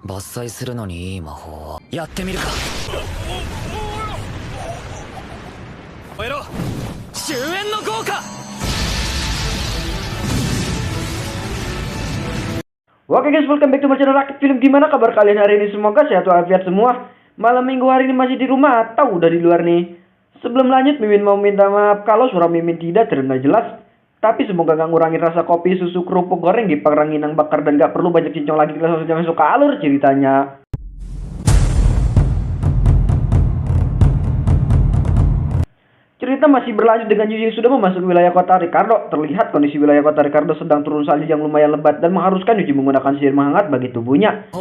伐採するのにいい魔法をやってみるか。燃えろ終焉の豪華。 Oke guys, welcome back to my channel Rakit Film. Gimana kabar kalian hari ini? Semoga sehat walafiat semua. Malam minggu hari ini masih di rumah atau udah di luar nih? Sebelum lanjut, Mimin mau minta maaf kalau suara Mimin tidak terdengar jelas. Tapi semoga gak ngurangin rasa kopi, susu, kerupuk goreng, dipang ranginang bakar, dan gak perlu banyak cincong lagi. Kita langsung masuk ke alur ceritanya. Cerita masih berlanjut dengan Yuji yang sudah memasuki wilayah kota Ricardo. Terlihat kondisi wilayah kota Ricardo sedang turun salju yang lumayan lebat dan mengharuskan Yuji menggunakan sihir menghangat bagi tubuhnya.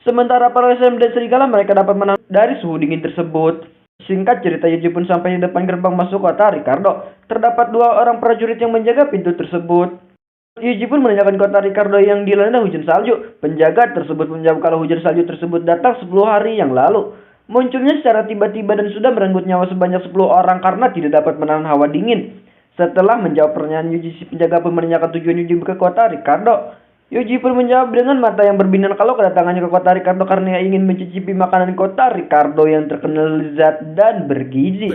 Sementara para SM dan serigala mereka dapat menahan dari suhu dingin tersebut. Singkat cerita, Yuji pun sampai di depan gerbang masuk kota Ricardo. Terdapat dua orang prajurit yang menjaga pintu tersebut. Yuji pun menanyakan kota Ricardo yang dilanda hujan salju. Penjaga tersebut menjawab kalau hujan salju tersebut datang 10 hari yang lalu. Munculnya secara tiba-tiba dan sudah merenggut nyawa sebanyak 10 orang karena tidak dapat menahan hawa dingin. Setelah menjawab pertanyaan Yuji, si penjaga pun menanyakan tujuan Yuji ke kota Ricardo. Yuji pun menjawab dengan mata yang berbinar kalau kedatangannya ke kota Ricardo karena ia ingin mencicipi makanan kota Ricardo yang terkenal lezat dan bergizi.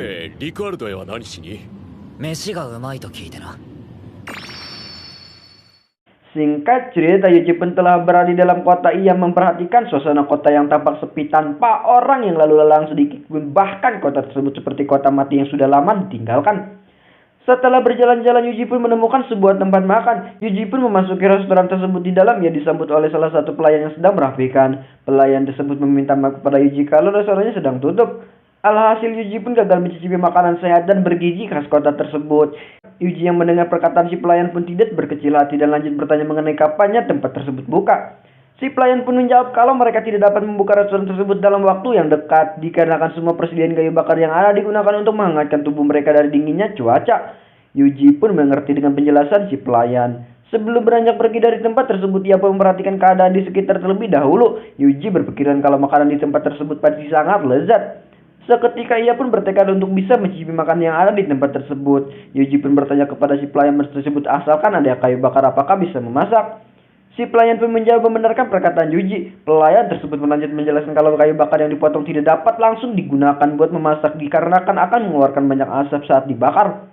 Singkat cerita, Yuji pun telah berada di dalam kota. Ia memperhatikan suasana kota yang tampak sepi tanpa orang yang lalu lalang sedikit pun. Bahkan kota tersebut seperti kota mati yang sudah lama ditinggalkan. Setelah berjalan-jalan, Yuji pun menemukan sebuah tempat makan. Yuji pun memasuki restoran tersebut. Di dalam ia disambut oleh salah satu pelayan yang sedang merapikan. Pelayan tersebut meminta maaf kepada Yuji kalau restorannya sedang tutup. Alhasil Yuji pun gagal mencicipi makanan sehat dan bergizi khas kota tersebut. Yuji yang mendengar perkataan si pelayan pun tidak berkecil hati dan lanjut bertanya mengenai kapannya tempat tersebut buka. Si pelayan pun menjawab kalau mereka tidak dapat membuka restoran tersebut dalam waktu yang dekat dikarenakan semua persediaan kayu bakar yang ada digunakan untuk menghangatkan tubuh mereka dari dinginnya cuaca. Yuji pun mengerti dengan penjelasan si pelayan. Sebelum beranjak pergi dari tempat tersebut, ia pun memperhatikan keadaan di sekitar terlebih dahulu. Yuji berpikiran kalau makanan di tempat tersebut pasti sangat lezat. Seketika ia pun bertekad untuk bisa mencicipi makanan yang ada di tempat tersebut. Yuji pun bertanya kepada si pelayan tersebut asalkan ada kayu bakar apakah bisa memasak. Si pelayan pun menjawab membenarkan perkataan Yuji. Pelayan tersebut melanjut menjelaskan kalau kayu bakar yang dipotong tidak dapat langsung digunakan buat memasak dikarenakan akan mengeluarkan banyak asap saat dibakar.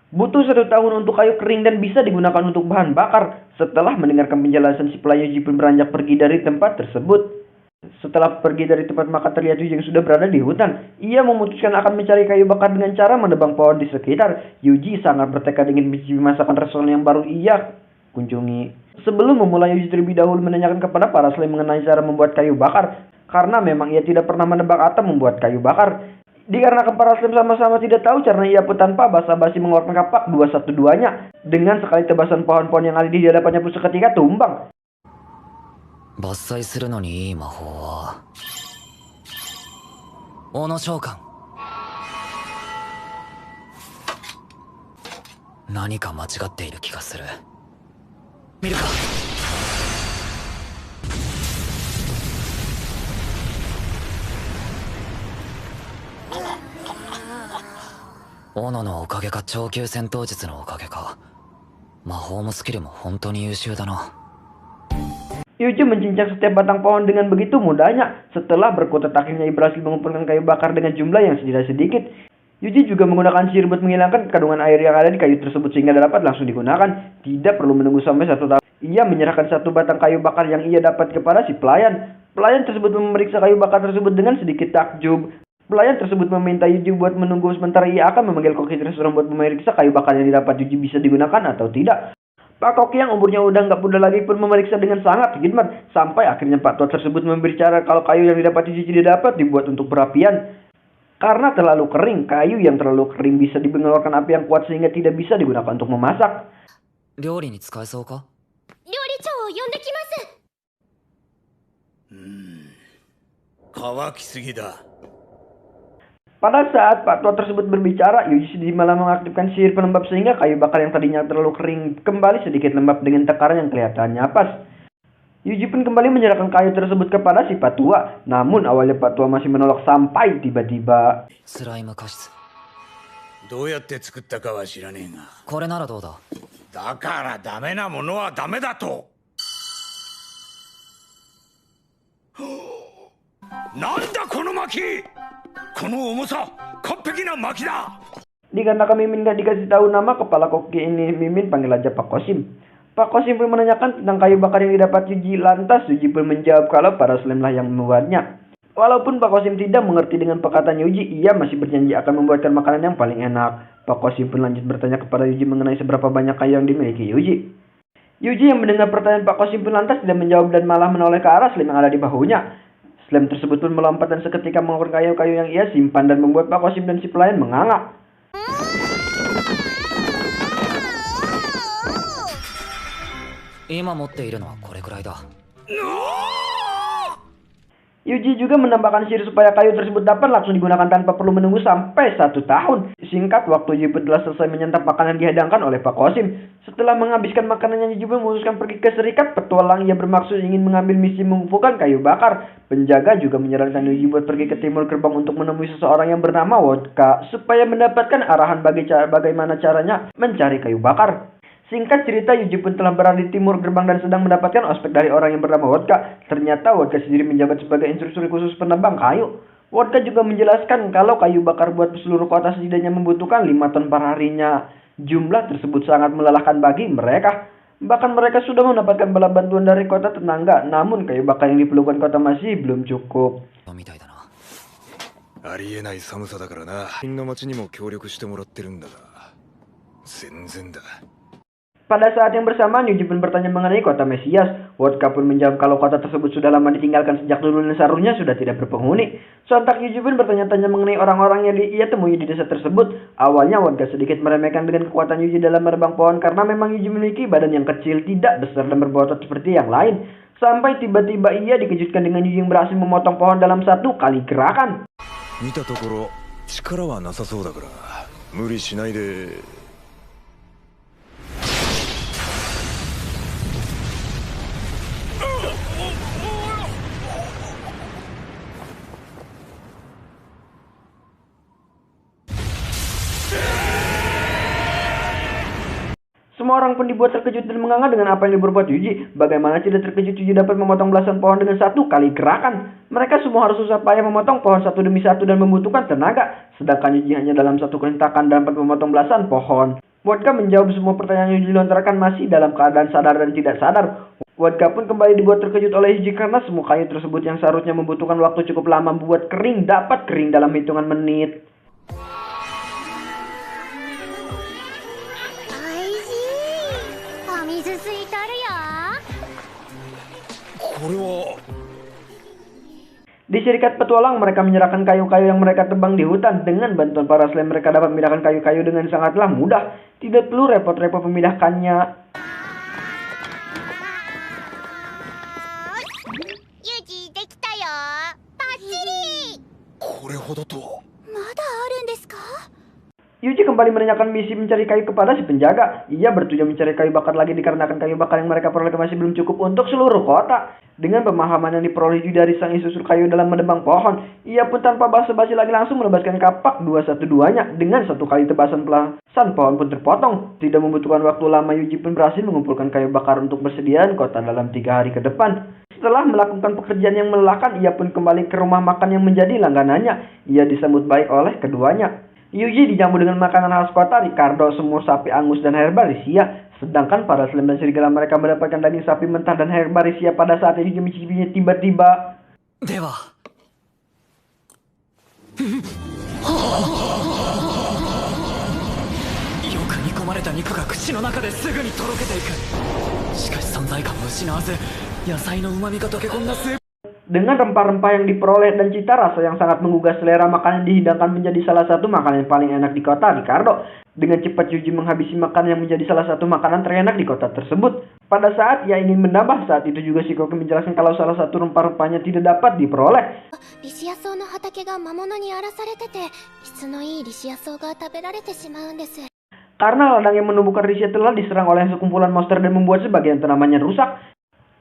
Butuh 1 tahun untuk kayu kering dan bisa digunakan untuk bahan bakar. Setelah mendengarkan penjelasan si pelayan, Yuji pun beranjak pergi dari tempat tersebut. Setelah pergi dari tempat makan, terlihat Yuji yang sudah berada di hutan. Ia memutuskan akan mencari kayu bakar dengan cara menebang pohon di sekitar. Yuji sangat bertekad ingin mencicipi masakan restoran yang baru ia kunjungi. Sebelum memulai, Yuji terlebih dahulu menanyakan kepada para slime mengenai cara membuat kayu bakar. Karena memang ia tidak pernah menebak atau membuat kayu bakar. Dikarenakan para slime sama-sama tidak tahu caranya, ia pun tanpa basa-basi mengeluarkan kapak 212-nya. Dengan sekali tebasan pohon-pohon yang ada di hadapannya pun seketika tumbang. 伐採するのにいい魔法は小野召喚。何か間違っている気がする。見るか。小野のおかげか長級戦闘術のおかげか魔法もスキルも本当に優秀だな。Yuji mencincang setiap batang pohon dengan begitu mudahnya. Setelah berkutat akhirnya ia berhasil mengumpulkan kayu bakar dengan jumlah yang tidak sedikit. Yuji juga menggunakan sihir buat menghilangkan kandungan air yang ada di kayu tersebut sehingga dapat langsung digunakan. Tidak perlu menunggu sampai 1 tahun. Ia menyerahkan 1 batang kayu bakar yang ia dapat kepada si pelayan. Pelayan tersebut memeriksa kayu bakar tersebut dengan sedikit takjub. Pelayan tersebut meminta Yuji buat menunggu sementara ia akan memanggil koki restoran buat memeriksa kayu bakar yang didapat Yuji bisa digunakan atau tidak. Pak Koki yang umurnya udah nggak muda lagi pun memeriksa dengan sangat hikmat. Sampai akhirnya Pak Tua tersebut berbicara kalau kayu yang didapat Yuji tidak dapat dibuat untuk berapian. Karena terlalu kering, kayu yang terlalu kering bisa mengeluarkan api yang kuat sehingga tidak bisa digunakan untuk memasak. 料理に使えそうか。料理長を呼んできます。乾きすぎだ。 Pada saat Pak Tua tersebut berbicara, Yuji malah mengaktifkan sihir pelembab sehingga kayu bakar yang tadinya terlalu kering kembali sedikit lembab dengan tekanan yang kelihatannya pas. Yuji pun kembali menyerahkan kayu tersebut kepada si Pak Tua. Namun awalnya Pak Tua masih menolak sampai tiba-tiba どうやって作ったかは知らねえが。これならどうだ。だからダメなものはダメだと。なんだこの薪！この重さ、完璧な薪だ。 Dikarenakan Mimin gak dikasih tahu nama kepala koki ini, Mimin panggil aja Pak Kosim. Pak Kosim pun menanyakan tentang kayu bakar yang didapat Yuji. Lantas Yuji pun menjawab kalau para slime lah yang membuatnya. Walaupun Pak Kosim tidak mengerti dengan perkataan Yuji, ia masih berjanji akan membuatkan makanan yang paling enak. Pak Kosim pun lanjut bertanya kepada Yuji mengenai seberapa banyak kayu yang dimiliki Yuji. Yuji yang mendengar pertanyaan Pak Kosim pun lantas tidak menjawab dan malah menoleh ke arah slime yang ada di bahunya. Slime tersebut pun melompat dan seketika mengeluarkan kayu-kayu yang ia simpan dan membuat Pak Kosim dan si pelayan menganga. Yuji juga menambahkan sihir supaya kayu tersebut dapat langsung digunakan tanpa perlu menunggu sampai 1 tahun. Singkat waktu, Yuji pun telah selesai menyantap makanan dihadangkan oleh Pak Kosim. Setelah menghabiskan makanannya, Yuji pun memutuskan pergi ke serikat petualang. Ia bermaksud ingin mengambil misi mengumpulkan kayu bakar. Penjaga juga menyarankan Yuji buat pergi ke timur gerbang untuk menemui seseorang yang bernama Wodka supaya mendapatkan arahan bagaimana caranya mencari kayu bakar. Singkat cerita, Yuji pun telah berada di timur gerbang dan sedang mendapatkan ospek dari orang yang bernama Wodka. Ternyata Wodka sendiri menjabat sebagai instruktur khusus penebang kayu. Wodka juga menjelaskan kalau kayu bakar buat seluruh kota setidaknya membutuhkan 5 ton per harinya. Jumlah tersebut sangat melelahkan bagi mereka. Bahkan mereka sudah mendapatkan bala bantuan dari kota tetangga, namun kayu bakar yang diperlukan kota masih belum cukup. ありえない寒さだからな。みんな町にも協力してもらってるんだが、全然だ。 Pada saat yang bersamaan, Yuji pun bertanya mengenai kota Mesias. Wodka pun menjawab kalau kota tersebut sudah lama ditinggalkan sejak dulu dan seharusnya sudah tidak berpenghuni. Sontak Yuji pun bertanya-tanya mengenai orang-orang yang ia temui di desa tersebut. Awalnya Wodka sedikit meremehkan dengan kekuatan Yuji dalam merebang pohon karena memang Yuji memiliki badan yang kecil, tidak besar dan berotot seperti yang lain. Sampai tiba-tiba ia dikejutkan dengan Yuji yang berhasil memotong pohon dalam 1 kali gerakan. 見たところ力はなさそうだから無理しないで。 Semua orang pun dibuat terkejut dan menganga dengan apa yang diperbuat Yuji. Bagaimana tidak terkejut Yuji dapat memotong belasan pohon dengan 1 kali gerakan. Mereka semua harus susah payah memotong pohon satu demi satu dan membutuhkan tenaga. Sedangkan Yuji hanya dalam 1 kelintakan dapat memotong belasan pohon. Wodka menjawab semua pertanyaan Yuji lontarkan masih dalam keadaan sadar dan tidak sadar. Wodka pun kembali dibuat terkejut oleh Yuji karena semua kayu tersebut yang seharusnya membutuhkan waktu cukup lama membuat kering dapat kering dalam hitungan menit. これは Di serikat petualang, mereka menyerahkan kayu-kayu yang mereka tebang di hutan. Dengan bantuan para slime, mereka dapat memindahkan kayu-kayu dengan sangatlah mudah. Tidak perlu repot-repot memindahkannya. Yuji, できたよ。バッチリ。これほどとは。まだあるんですか？ Yuji kembali menanyakan misi mencari kayu kepada si penjaga. Ia bertujuan mencari kayu bakar lagi dikarenakan kayu bakar yang mereka peroleh masih belum cukup untuk seluruh kota. Dengan pemahaman yang diperoleh Yuji dari sang instruktur kayu dalam menebang pohon, ia pun tanpa basa-basi lagi langsung menebaskan kapak 212-nya. Dengan 1 kali tebasan pelasan pohon pun terpotong. Tidak membutuhkan waktu lama, Yuji pun berhasil mengumpulkan kayu bakar untuk persediaan kota dalam 3 hari ke depan. Setelah melakukan pekerjaan yang melelahkan, ia pun kembali ke rumah makan yang menjadi langganannya. Ia disambut baik oleh keduanya. Yuji dijamu dengan makanan khas kota, Ricardo, semur sapi angus dan herbalisia. Sedangkan para slime dan serigala mereka mendapatkan daging sapi mentah dan herbalisia pada saat Yuji mencicipinya tiba-tiba. Dewa. Yoku nikomareta niku ga kuchi no naka desu gu ni toroke te iku. Shikashi sanzai kan o ushinawazu, yasai no umami ga tokekonna supu. Dengan rempah-rempah yang diperoleh dan cita rasa yang sangat menggugah selera, makanan dihidangkan menjadi salah satu makanan yang paling enak di kota Ricardo. Dengan cepat Yuji menghabisi makanan yang menjadi salah satu makanan terenak di kota tersebut. Pada saat ia ingin menambah, saat itu juga Shikoku menjelaskan kalau salah satu rempah-rempahnya tidak dapat diperoleh. リシア草の畑が魔物に荒らされてて、質のいいリシア草が食べられてしまうんです。 Karena ladang yang menumbuhkan risia telah diserang oleh sekumpulan monster dan membuat sebagian tanamannya rusak.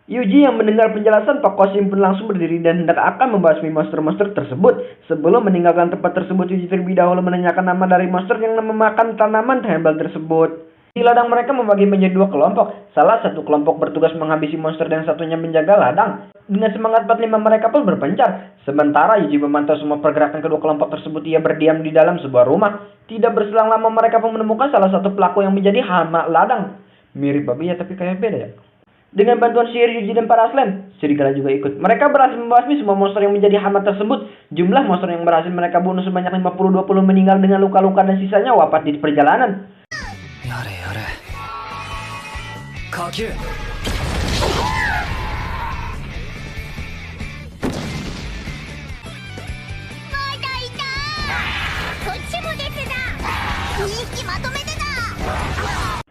Yuji yang mendengar penjelasan Pak Kosim pun langsung berdiri dan hendak akan membasmi monster-monster tersebut. Sebelum meninggalkan tempat tersebut, Yuji terlebih dahulu menanyakan nama dari monster yang memakan tanaman herbal tersebut. Di ladang mereka membagi menjadi dua kelompok. Salah satu kelompok bertugas menghabisi monster dan satunya menjaga ladang. Dengan semangat 45 mereka pun berpencar. Sementara Yuji memantau semua pergerakan kedua kelompok tersebut, ia berdiam di dalam sebuah rumah. Tidak berselang lama mereka pun menemukan salah satu pelaku yang menjadi hama ladang. Mirip babi ya, tapi kayak beda ya. Dengan bantuan sihir Yuji dan para slime, serigala juga ikut. Mereka berhasil membasmi semua monster yang menjadi hama tersebut. Jumlah monster yang berhasil mereka bunuh sebanyak 50-20 meninggal dengan luka-luka dan sisanya wafat di perjalanan. Yare yare. Kakyu. こっちもですだ。2匹まとめてだ。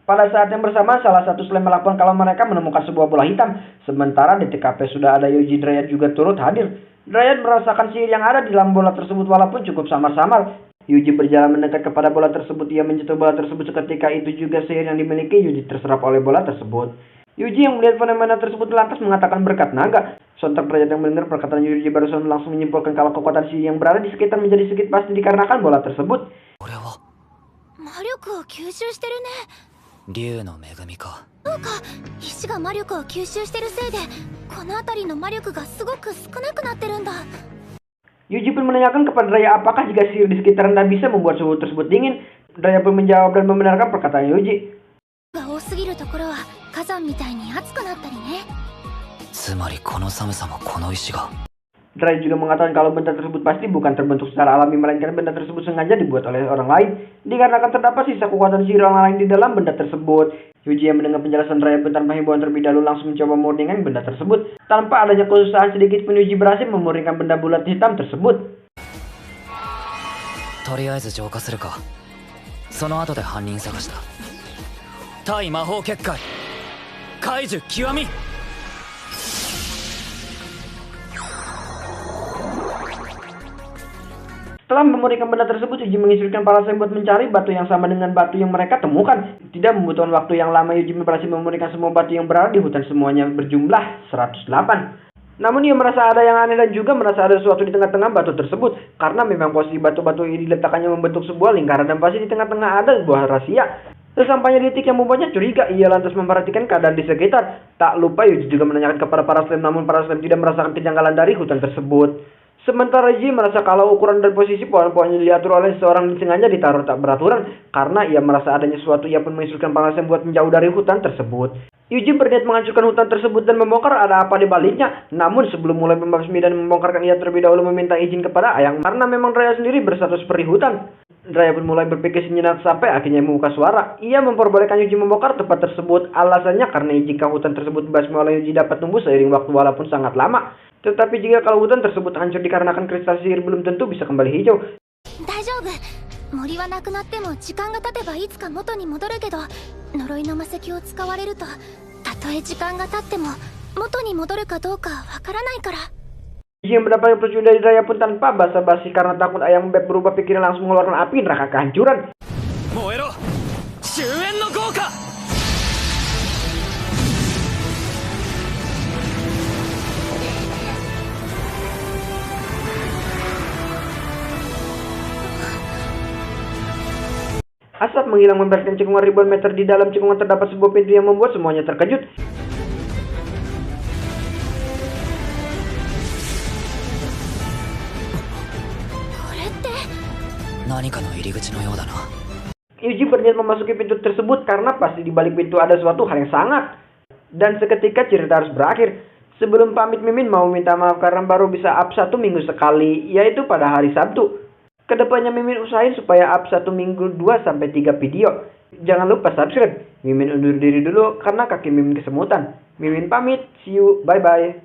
Pada saat yang bersamaan, salah satu slime melaporkan kalau mereka menemukan sebuah bola hitam. Sementara di TKP sudah ada Yuji. Dryad juga turut hadir. Dryad merasakan sihir yang ada di dalam bola tersebut walaupun cukup samar-samar. Yuji berjalan mendekat kepada bola tersebut. Ia menyentuh bola tersebut. Seketika itu juga sihir yang dimiliki Yuji terserap oleh bola tersebut. Yuji yang melihat fenomena tersebut lantas mengatakan berkat naga. Sontak Dryad yang mendengar perkataan Yuji barusan langsung menyimpulkan kalau kekuatan sihir yang berada di sekitar menjadi sedikit pasti dikarenakan bola tersebut. これは魔力を吸収してるね。竜の恵みか。そうか、石が魔力を吸収してるせいでこの辺りの魔力がすごく少なくなってるんだ。 Yuji pun menanyakan kepada Dryad apakah jika sihir di sekitar Anda bisa membuat suhu tersebut dingin. Dryad pun menjawab dan membenarkan perkataan Yuji. が多すぎるところは火山みたいに熱くなったりね。 つまりこの寒さもこの石が。 Dryad juga mengatakan kalau benda tersebut pasti bukan terbentuk secara alami, melainkan benda tersebut sengaja dibuat oleh orang lain. Dikarenakan terdapat sisa kekuatan sihir orang lain di dalam benda tersebut. Yuji yang mendengar penjelasan Dryad pun tanpa himbauan terlebih dahulu langsung mencoba memurnikan benda tersebut. Tanpa adanya kesusahan sedikit pun Yuji berhasil memurnikan benda bulat hitam tersebut. とりあえず浄化するか。その後で犯人探しだ。対魔法結界解除極み。 Setelah memurnikan benda tersebut, Yuji menginstruksikan para slime buat mencari batu yang sama dengan batu yang mereka temukan. Tidak membutuhkan waktu yang lama, Yuji berhasil memurnikan semua batu yang berada di hutan, semuanya berjumlah 108. Namun ia merasa ada yang aneh dan juga merasa ada sesuatu di tengah-tengah batu tersebut. Karena memang posisi batu-batu ini diletakkannya membentuk sebuah lingkaran dan pasti di tengah-tengah ada sebuah rahasia. Sesampainya di titik yang membuatnya curiga, ia lantas memperhatikan keadaan di sekitar. Tak lupa Yuji juga menanyakan kepada para slime, namun para slime tidak merasakan kejanggalan dari hutan tersebut. Sementara Yuji merasa kalau ukuran dan posisi pohon-pohon yang diatur oleh seorang sengaja ditaruh tak beraturan. Karena ia merasa adanya sesuatu, ia pun menginstruksikan para slime buat menjauh dari hutan tersebut. Yuji berniat menghancurkan hutan tersebut dan membongkar ada apa di baliknya. Namun sebelum mulai membasmi dan membongkarkan, ia terlebih dahulu meminta izin kepada Ayang. Karena memang Dryad sendiri bersatu seperti hutan. Dryad pun mulai berpikir sejenak sampai akhirnya membuka suara. Ia memperbolehkan Yuji membongkar tempat tersebut. Alasannya karena jika hutan tersebut dibasmi oleh Yuji dapat tumbuh seiring waktu walaupun sangat lama. Tetapi jika kalau hutan tersebut hancur dikarenakan kristal sihir belum tentu bisa kembali hijau. 大丈夫。森はなくなっても時間が経てばいつか元に戻るけど、呪いの魔石を使われるとたとえ時間が経っても元に戻るかどうかわからないから。 Yuji yang mendapatkan persetujuan dari Dryad pun tanpa basa-basi karena takut Ayang Beb berubah pikiran langsung mengeluarkan api neraka kehancuran. 燃えろ終焉の豪華。 Asap menghilang membereskan cekungan ribuan meter. Di dalam cekungan terdapat sebuah pintu yang membuat semuanya terkejut. Yuji berniat memasuki pintu tersebut karena pasti di balik pintu ada suatu hal yang sangat. Dan seketika cerita harus berakhir. Sebelum pamit, Mimin mau minta maaf karena baru bisa up 1 minggu sekali, yaitu pada hari Sabtu. Kedepannya Mimin usahain supaya up 1 minggu 2-3 video. Jangan lupa subscribe. Mimin undur diri dulu karena kaki Mimin kesemutan. Mimin pamit, see you, bye bye.